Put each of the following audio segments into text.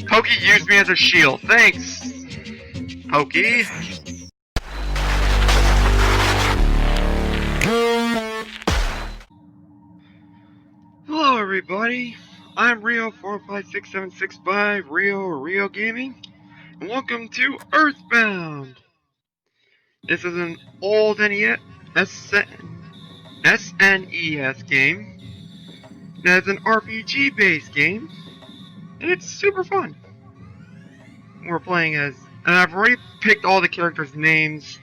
Pokey used me as a shield. Thanks, Pokey. Hello, everybody. I'm Rio45676 by Rio Gaming, and welcome to Earthbound. This is an old SNES game. That's an RPG-based game, and it's super fun. We're playing as, and I've already picked all the characters' names,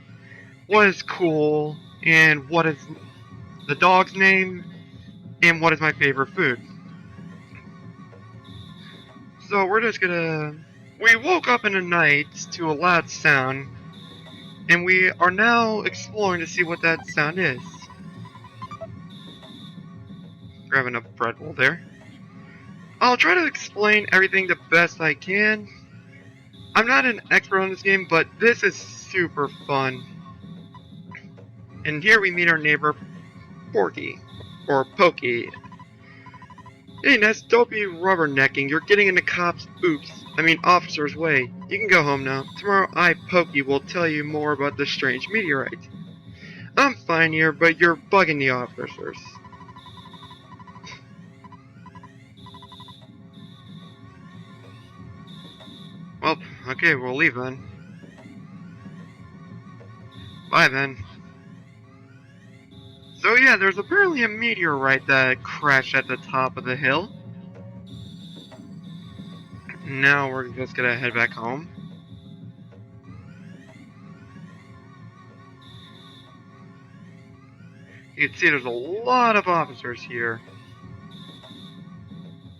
what is cool, and what is the dog's name, and what is my favorite food. So we're just gonna... We woke up in the night to a loud sound, and we are now exploring to see what that sound is. Grabbing a bread roll there. I'll try to explain everything the best I can. I'm not an expert on this game, but this is super fun. And here we meet our neighbor, Porky. Or Pokey. Hey Ness, don't be rubbernecking. You're getting in the cops' officer's way. You can go home now. Tomorrow I, Pokey, will tell you more about this strange meteorite. I'm fine here, but you're bugging the officers. Well, okay, we'll leave then. Bye then. So yeah, there's apparently a meteorite that crashed at the top of the hill. Now we're just gonna head back home. You can see there's a lot of officers here.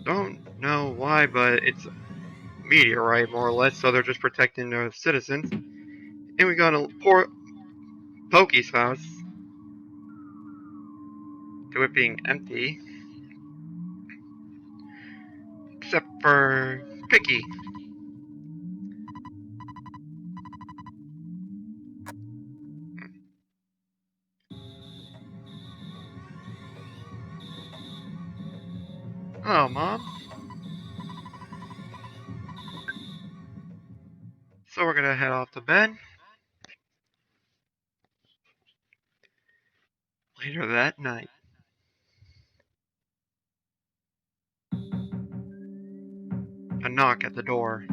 Don't know why, but it's a meteorite more or less, so they're just protecting the citizens. And we got a poor Pokey's house. To it being empty. Except for Picky. Hello, Mom. So we're gonna head off to bed. Later that night. A knock at the door.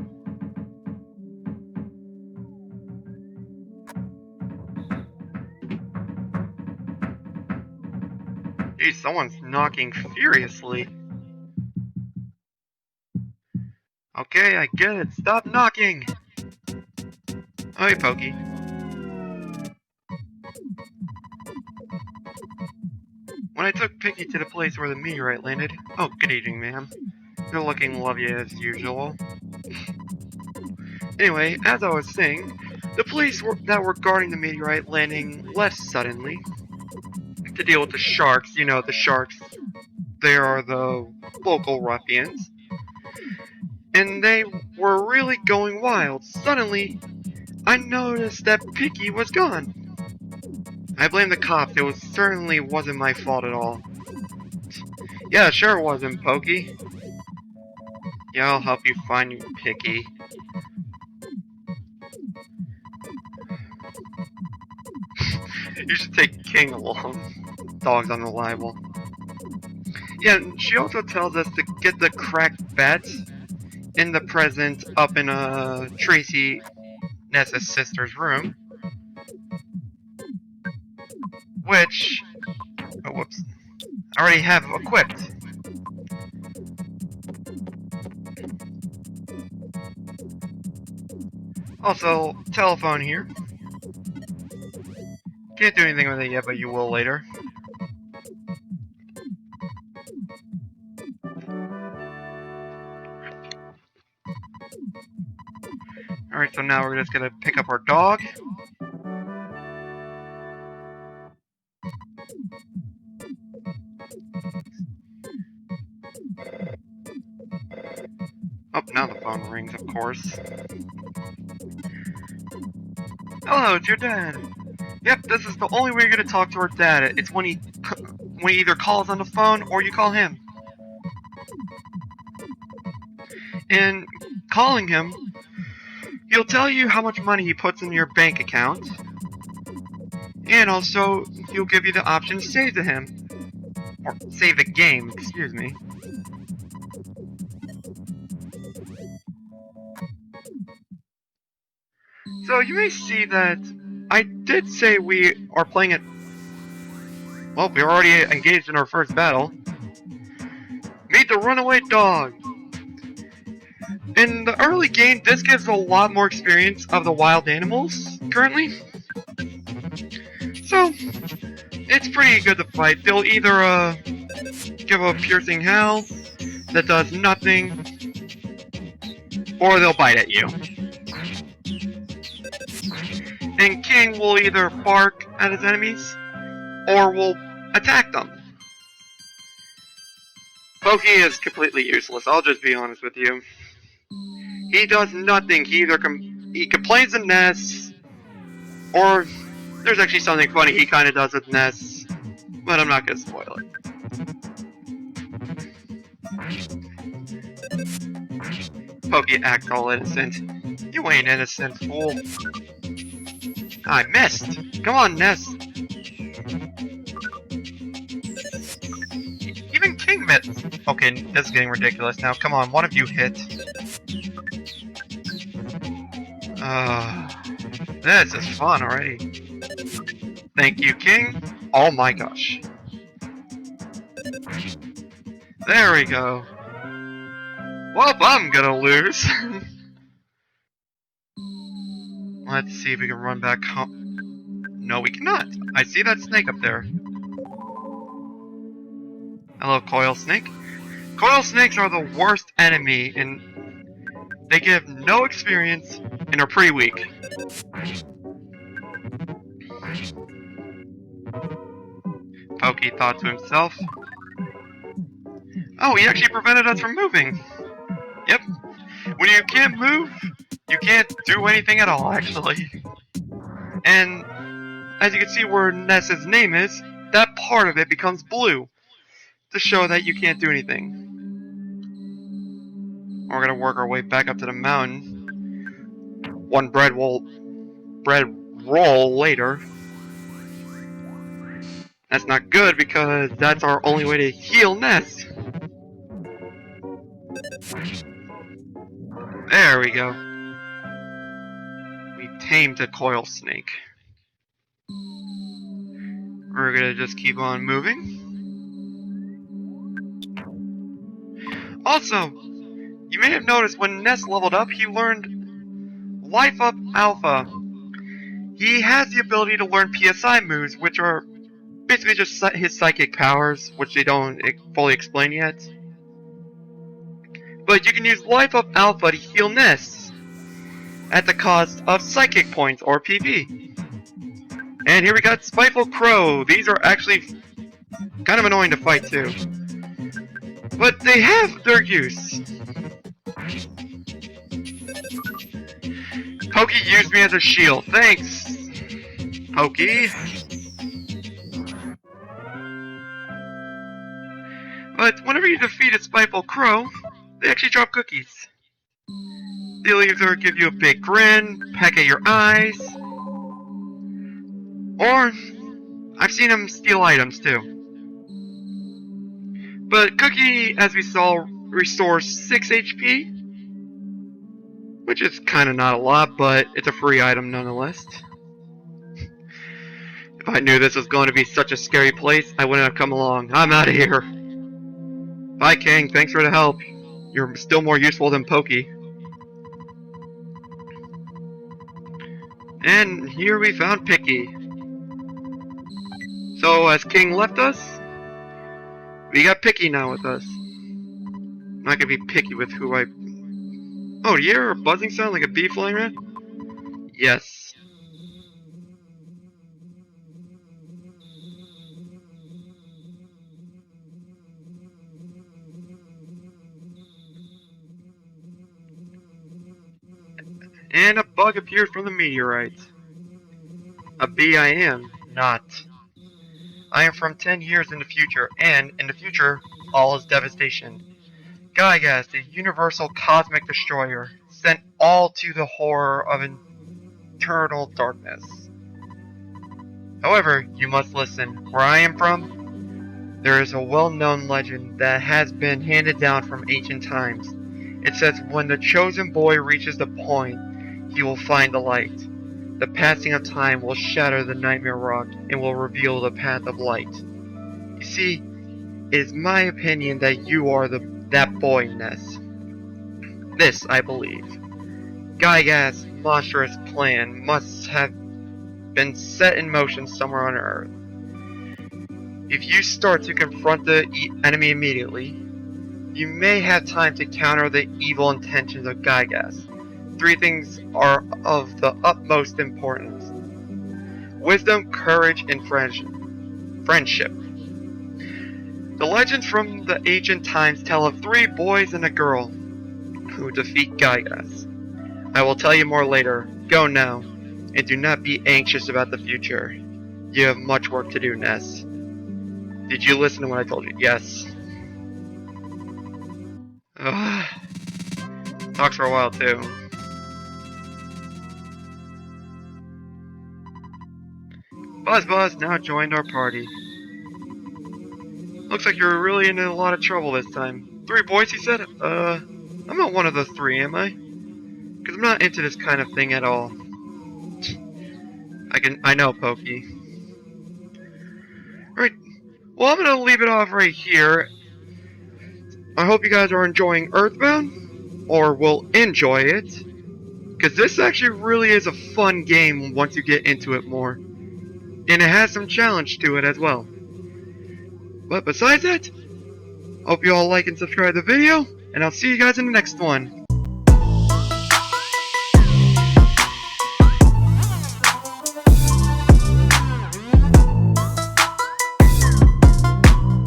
Geez, someone's knocking furiously. Okay, I get it. Stop knocking! Oh, hey, Pokey. When I took Picky to the place where the meteorite landed... Oh, good evening, ma'am. You're looking lovely as usual. Anyway, as I was saying, the police that were guarding the meteorite landing left suddenly to deal with the sharks. You know, the sharks, they are the local ruffians. And they were really going wild. Suddenly, I noticed that Picky was gone. I blame the cops. It certainly wasn't my fault at all. Yeah, sure it wasn't, Pokey. Yeah, I'll help you find your Picky. You should take King along. Dog's unreliable. Yeah, she also tells us to get the cracked bats in the present up in Tracy Nessa's sister's room. Which, oh whoops, I already have equipped. Also, telephone here. Can't do anything with it yet, but you will later. Alright, so now we're just gonna pick up our dog. Oh, now the phone rings, of course. Hello, it's your dad. Yep, this is the only way you're gonna talk to our dad. It's when he either calls on the phone or you call him. and calling him, he'll tell you how much money he puts in your bank account, and also he'll give you the option to save to him. Or save the game, excuse me. So you may see that I did say we are playing it. Well, we're already engaged in our first battle. Meet the runaway dog. In the early game, this gives a lot more experience of the wild animals currently. So, it's pretty good to fight. They'll either give a piercing howl that does nothing, or they'll bite at you. And King will either bark at his enemies, or will attack them. Pokey is completely useless, I'll just be honest with you. He does nothing. He either he complains in Ness, or there's actually something funny he kind of does with Ness, but I'm not going to spoil it. Pokey acts all innocent. You ain't innocent, fool. I missed. Come on, Ness. Even King missed. Okay, this is getting ridiculous now. Come on, one of you hit. This is fun already. Thank you, King. Oh my gosh. There we go. Well, I'm gonna lose. Let's see if we can run back home. No, we cannot. I see that snake up there. Hello, coil snake. Coil snakes are the worst enemy, and they give no experience and are pretty weak. Pokey thought to himself, oh, he actually prevented us from moving. Yep. When you can't move, you can't do anything at all, actually. And as you can see where Ness's name is, that part of it becomes blue to show that you can't do anything. We're gonna work our way back up to the mountain. One bread roll later. That's not good because that's our only way to heal Ness. There we go. We tamed a coil snake. We're gonna just keep on moving. Also, you may have noticed when Ness leveled up, he learned Life Up Alpha. He has the ability to learn PSI moves, which are basically just his psychic powers, which they don't fully explain yet. But you can use Life Up Alpha to heal Ness at the cost of psychic points or PP. And here we got Spiteful Crow. These are actually kind of annoying to fight too. But they have their use. Pokey used me as a shield. Thanks, Pokey. But whenever you defeat a Spiteful Crow, they actually drop cookies. They'll either give you a big grin, peck at your eyes, or I've seen them steal items too. But Cookie, as we saw, restores 6 HP, which is kinda not a lot, but it's a free item nonetheless. If I knew this was going to be such a scary place, I wouldn't have come along. I'm out of here. Bye, King. Thanks for the help. You're still more useful than Pokey. And here we found Picky. So as King left us, we got Picky now with us. I'm not gonna be picky with who I... Oh, do you hear a buzzing sound like a bee flying around? Yes. And a bug appears from the meteorite. A bee I am, not. I am from 10 years in the future, and in the future, all is devastation. Gygas, the universal cosmic destroyer, sent all to the horror of eternal darkness. However, you must listen. Where I am from, there is a well-known legend that has been handed down from ancient times. It says when the chosen boy reaches the point, he will find the light. The passing of time will shatter the nightmare rock and will reveal the path of light. You see, it is my opinion that you are that boy, Ness. This, I believe. Gygas' monstrous plan must have been set in motion somewhere on Earth. If you start to confront the enemy immediately, you may have time to counter the evil intentions of Gygas. 3 things are of the utmost importance: wisdom, courage, and friendship. The legends from the ancient times tell of 3 boys and a girl who defeat Gygas. I will tell you more later. Go now, and do not be anxious about the future. You have much work to do, Ness. Did you listen to what I told you? Yes. Ugh. Talks for a while too. Buzz now joined our party. Looks like you're really in a lot of trouble this time. 3 boys, he said? I'm not one of the 3, am I? Because I'm not into this kind of thing at all. I know, Pokey. Alright, well, I'm gonna leave it off right here. I hope you guys are enjoying Earthbound, or will enjoy it. Because this actually really is a fun game once you get into it more. And it has some challenge to it as well. But besides that, hope you all like and subscribe the video, and I'll see you guys in the next one.